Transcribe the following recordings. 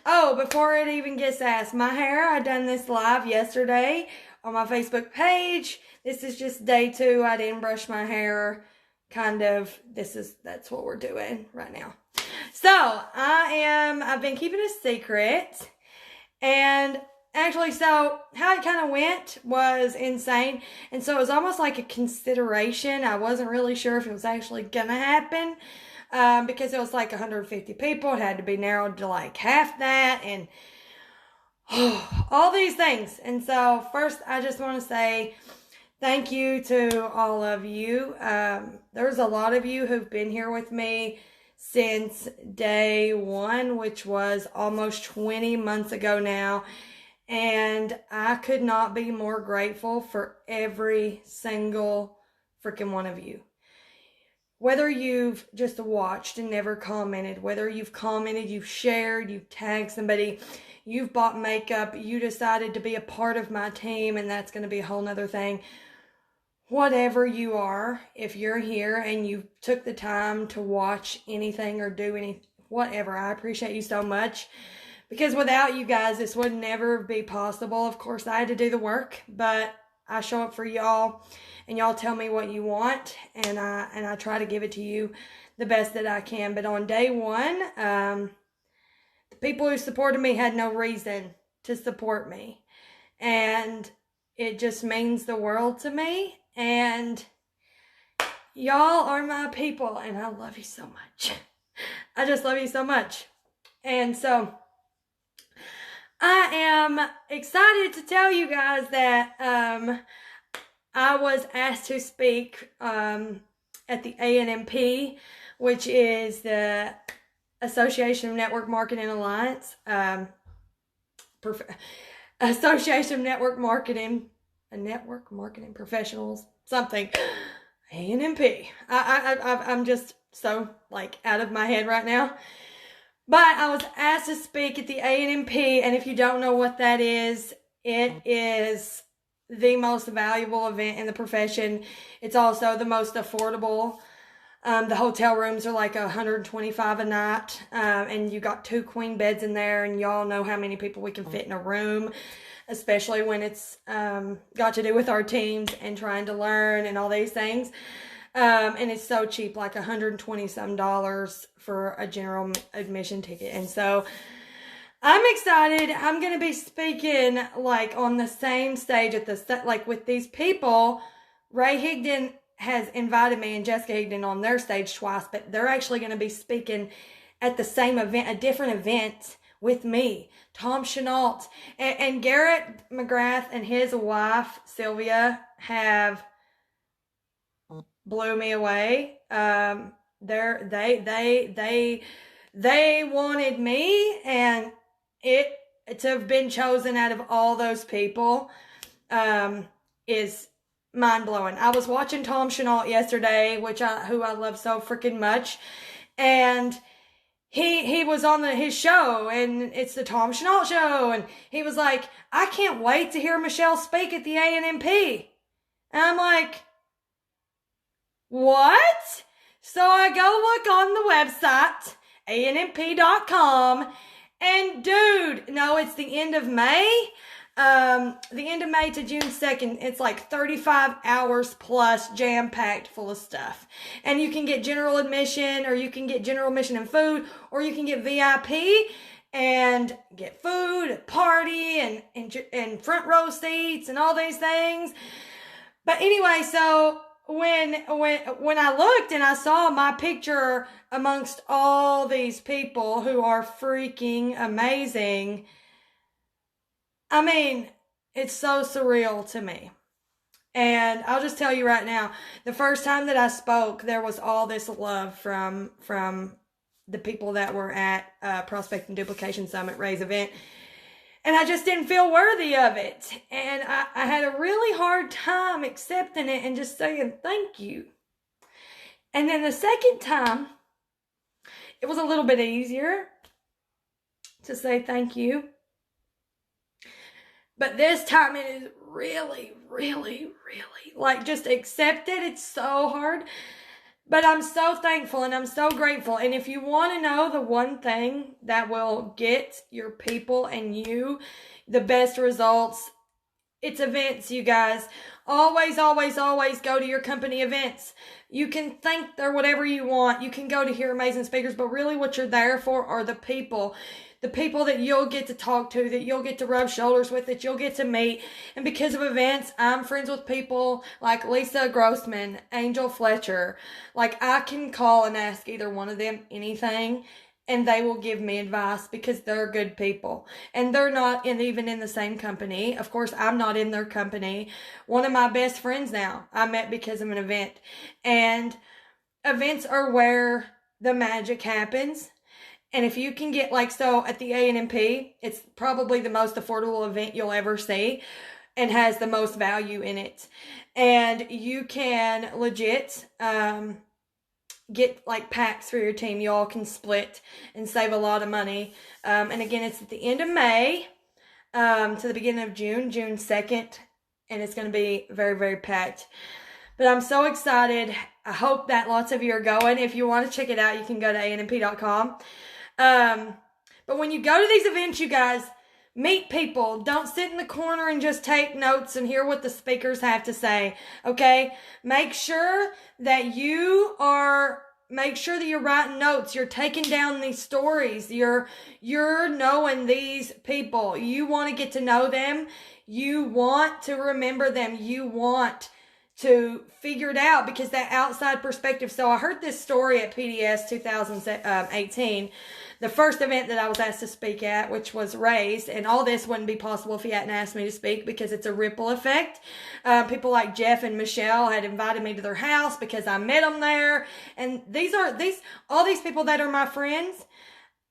Oh, before it even gets asked, my hair, I done this live yesterday on my Facebook page. This is just day 2. I didn't brush my hair. That's what we're doing right now. So, I've been keeping a secret. And actually, so how it kind of went was insane. And so it was almost like a consideration. I wasn't really sure if it was actually going to happen. Because it was like 150 people. It had to be narrowed to like half that and all these things. And so first, I just want to say thank you to all of you. There's a lot of you who've been here with me since day 1, which was almost 20 months ago now. And I could not be more grateful for every single freaking one of you. Whether you've just watched and never commented, whether you've commented, you've shared, you've tagged somebody, you've bought makeup, you decided to be a part of my team, and that's going to be a whole nother thing. Whatever you are, if you're here and you took the time to watch anything or do anything, whatever, I appreciate you so much. Because without you guys, this would never be possible. Of course, I had to do the work, but I show up for y'all. And y'all tell me what you want, and I try to give it to you the best that I can. But on day 1, the people who supported me had no reason to support me. And it just means the world to me. And y'all are my people, and I love you so much. I just love you so much. And so I am excited to tell you guys that I was asked to speak at the ANMP, which is the Association of Network Marketing Alliance, Association of Network Marketing Professionals, something, ANMP. I'm just so like out of my head right now. But I was asked to speak at the ANMP, and if you don't know what that is, it is the most valuable event in the profession. It's also the most affordable. The hotel rooms are like $125 a night, and you got 2 queen beds in there, and y'all know how many people we can fit in a room, especially when it's got to do with our teams and trying to learn and all these things. And it's so cheap, like $120 some for a general admission ticket. And so I'm excited. I'm going to be speaking like on the same stage like with these people. Ray Higdon has invited me and Jessica Higdon on their stage twice, but they're actually going to be speaking at the same event, a different event with me. Tom Chenault and Garrett McGrath and his wife, Sylvia, have blew me away. They wanted me, and it to have been chosen out of all those people is mind-blowing. I was watching Tom Chenault yesterday, who I love so freaking much, and he was on his show, and it's the Tom Chenault show, and he was like, I can't wait to hear Michelle speak at the ANMP. And I'm like, what? So I go look on the website, ANMP.com, and dude, no, it's the end of May. The end of May to June 2nd, it's like 35 hours plus jam-packed full of stuff. And you can get general admission, or you can get general admission and food, or you can get VIP and get food, party, and front row seats and all these things. But anyway, so when I looked and I saw my picture amongst all these people who are freaking amazing, I mean, it's so surreal to me. And I'll just tell you right now, the first time that I spoke, there was all this love from the people that were at Prospect and Duplication Summit, Ray's event. And I just didn't feel worthy of it. And I had a really hard time accepting it and just saying thank you. And then the second time, it was a little bit easier to say thank you. But this time it is really, really, really, like, just accept it. It's so hard. But I'm so thankful and I'm so grateful. And if you want to know the one thing that will get your people and you the best results, it's events, you guys. Always, always, always go to your company events. You can think they're whatever you want. You can go to hear amazing speakers, but really what you're there for are the people. The people that you'll get to talk to, that you'll get to rub shoulders with, that you'll get to meet. And because of events, I'm friends with people like Lisa Grossmann, Angel Fletcher. Like, I can call and ask either one of them anything, and they will give me advice because they're good people. And they're not even in the same company. Of course, I'm not in their company. One of my best friends now, I met because of an event. And events are where the magic happens. And if you can get, like, so at the ANMP, it's probably the most affordable event you'll ever see and has the most value in it. And you can legit get, like, packs for your team. You all can split and save a lot of money. And again, it's at the end of May to the beginning of June 2nd. And it's going to be very, very packed. But I'm so excited. I hope that lots of you are going. If you want to check it out, you can go to ANMP.com. But when you go to these events, you guys, meet people. Don't sit in the corner and just take notes and hear what the speakers have to say. Okay? Make sure that you're writing notes. You're taking down these stories. You're knowing these people. You want to get to know them. You want to remember them. You want to figure it out because that outside perspective. So I heard this story at PDS 2018. The first event that I was asked to speak at, which was raised, and all this wouldn't be possible if he hadn't asked me to speak because it's a ripple effect. People like Jeff and Michelle had invited me to their house because I met them there. And all these people that are my friends,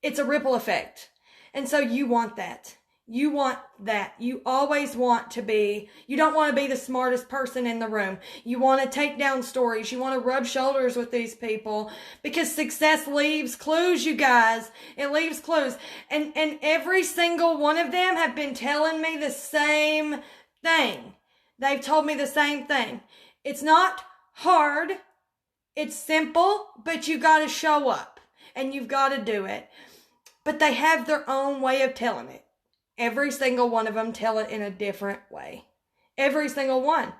it's a ripple effect. And so you want that. You want that. You always want to be, you don't want to be the smartest person in the room. You want to take down stories. You want to rub shoulders with these people because success leaves clues, you guys. It leaves clues. And every single one of them have been telling me the same thing. They've told me the same thing. It's not hard. It's simple, but you got to show up and you've got to do it. But they have their own way of telling it. Every single one of them tell it in a different way. Every single one.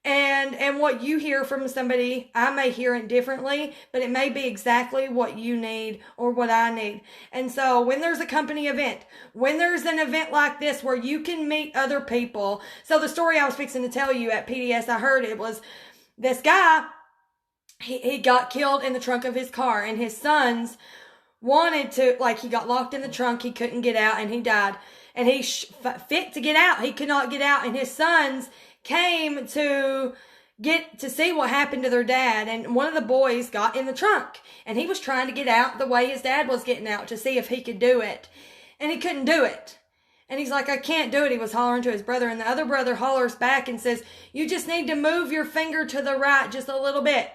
And what you hear from somebody, I may hear it differently, but it may be exactly what you need or what I need. And so when there's a company event, when there's an event like this where you can meet other people. So the story I was fixing to tell you at PDS, I heard it was this guy, he got killed in the trunk of his car, and his sons wanted to, like, he got locked in the trunk, he couldn't get out, and he died. And he fit to get out, he could not get out, and his sons came to get to see what happened to their dad, and one of the boys got in the trunk, and he was trying to get out the way his dad was getting out to see if he could do it, and he couldn't do it. And he's like, I can't do it. He was hollering to his brother, and the other brother hollers back and says, you just need to move your finger to the right just a little bit.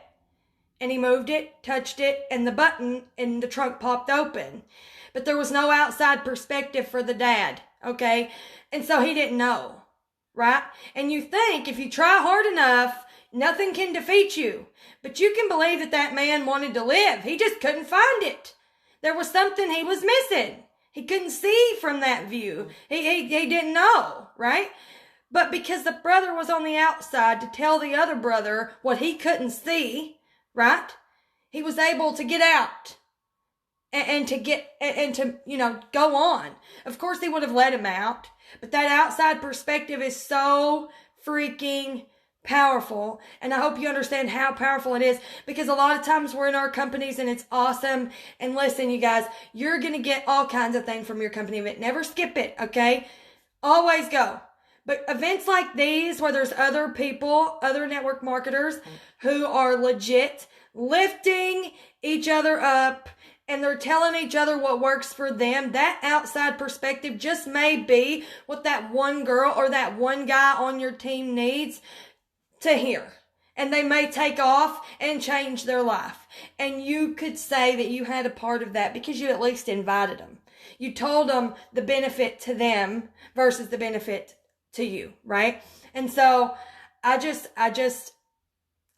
And he moved it, touched it, and the button in the trunk popped open. But there was no outside perspective for the dad, okay? And so he didn't know, right? And you think if you try hard enough, nothing can defeat you. But you can believe that that man wanted to live. He just couldn't find it. There was something he was missing. He couldn't see from that view. He didn't know, right? But because the brother was on the outside to tell the other brother what he couldn't see, right? He was able to get out and to go on. Of course, he would have let him out, but that outside perspective is so freaking powerful. And I hope you understand how powerful it is, because a lot of times we're in our companies and it's awesome. And listen, you guys, you're going to get all kinds of things from your company event. Never skip it. Okay. Always go. But events like these where there's other people, other network marketers who are legit lifting each other up and they're telling each other what works for them, that outside perspective just may be what that one girl or that one guy on your team needs to hear. And they may take off and change their life. And you could say that you had a part of that because you at least invited them. You told them the benefit to them versus the benefit to you, right? And so I just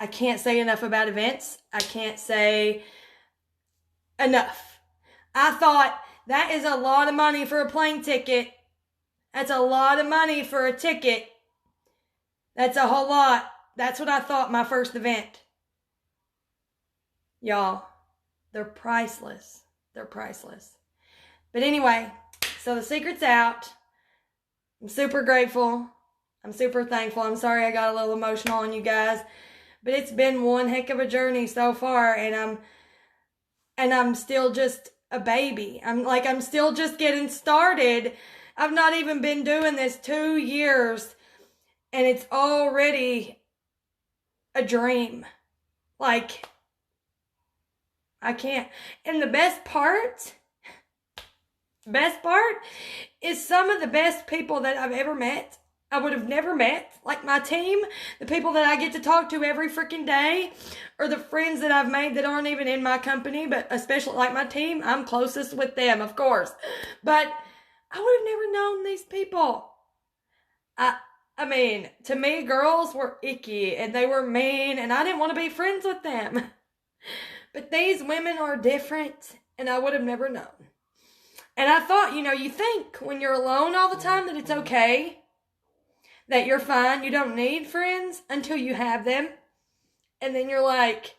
I can't say enough about events. I can't say enough. I thought that is a lot of money for a plane ticket. That's a lot of money for a ticket. That's a whole lot. That's what I thought my first event. Y'all, they're priceless. They're priceless. But anyway, so the secret's out. I'm super grateful. I'm super thankful. I'm sorry I got a little emotional on you guys. But it's been one heck of a journey so far, and I'm still just a baby. I'm still just getting started. I've not even been doing this 2 years, and it's already a dream. Like, I can't. And the best part is some of the best people that I've ever met, I would have never met. Like my team, the people that I get to talk to every freaking day, or the friends that I've made that aren't even in my company, but especially like my team, I'm closest with them, of course. But I would have never known these people. I mean, to me, girls were icky and they were mean and I didn't want to be friends with them. But these women are different and I would have never known. And I thought, you think when you're alone all the time that it's okay, that you're fine, you don't need friends until you have them. And then you're like,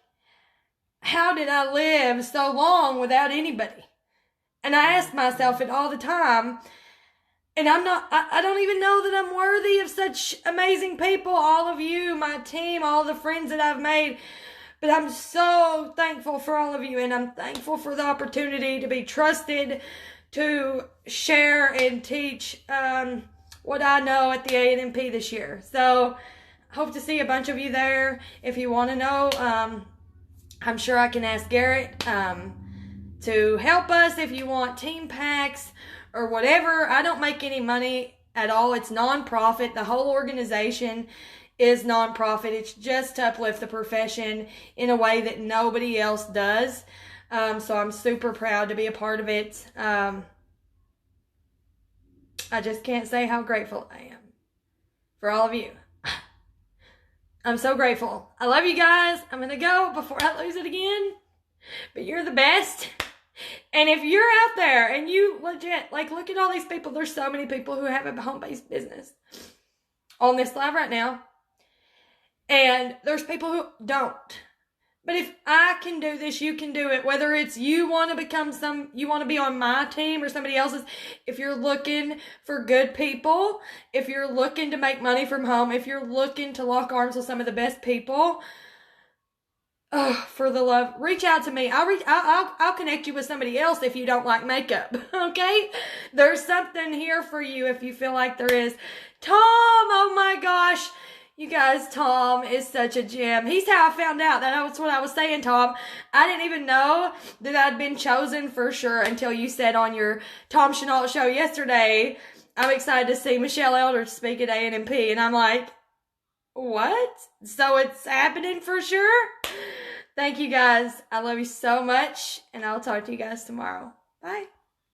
how did I live so long without anybody? And I ask myself it all the time. And I don't even know that I'm worthy of such amazing people, all of you, my team, all the friends that I've made. But I'm so thankful for all of you, and I'm thankful for the opportunity to be trusted, to share and teach what I know at the ANMP this year. So hope to see a bunch of you there. If you want to know, I'm sure I can ask Garrett to help us if you want team packs or whatever. I don't make any money at all. It's non-profit. The whole organization is non-profit. It's just to uplift the profession in a way that nobody else does. So I'm super proud to be a part of it. I just can't say how grateful I am for all of you. I'm so grateful. I love you guys. I'm going to go before I lose it again. But you're the best. And if you're out there and you legit, look at all these people. There's so many people who have a home-based business on this live right now. And there's people who don't. But if I can do this, you can do it. Whether it's you want to be on my team or somebody else's. If you're looking for good people, if you're looking to make money from home, if you're looking to lock arms with some of the best people, for the love, reach out to me. I'll connect you with somebody else if you don't like makeup. Okay? There's something here for you if you feel like there is. Tom, oh my gosh. You guys, Tom is such a gem. He's how I found out. That's what I was saying, Tom. I didn't even know that I'd been chosen for sure until you said on your Tom Chenault show yesterday, I'm excited to see Michelle Elder speak at ANMP. And I'm like, what? So it's happening for sure? Thank you guys. I love you so much. And I'll talk to you guys tomorrow. Bye.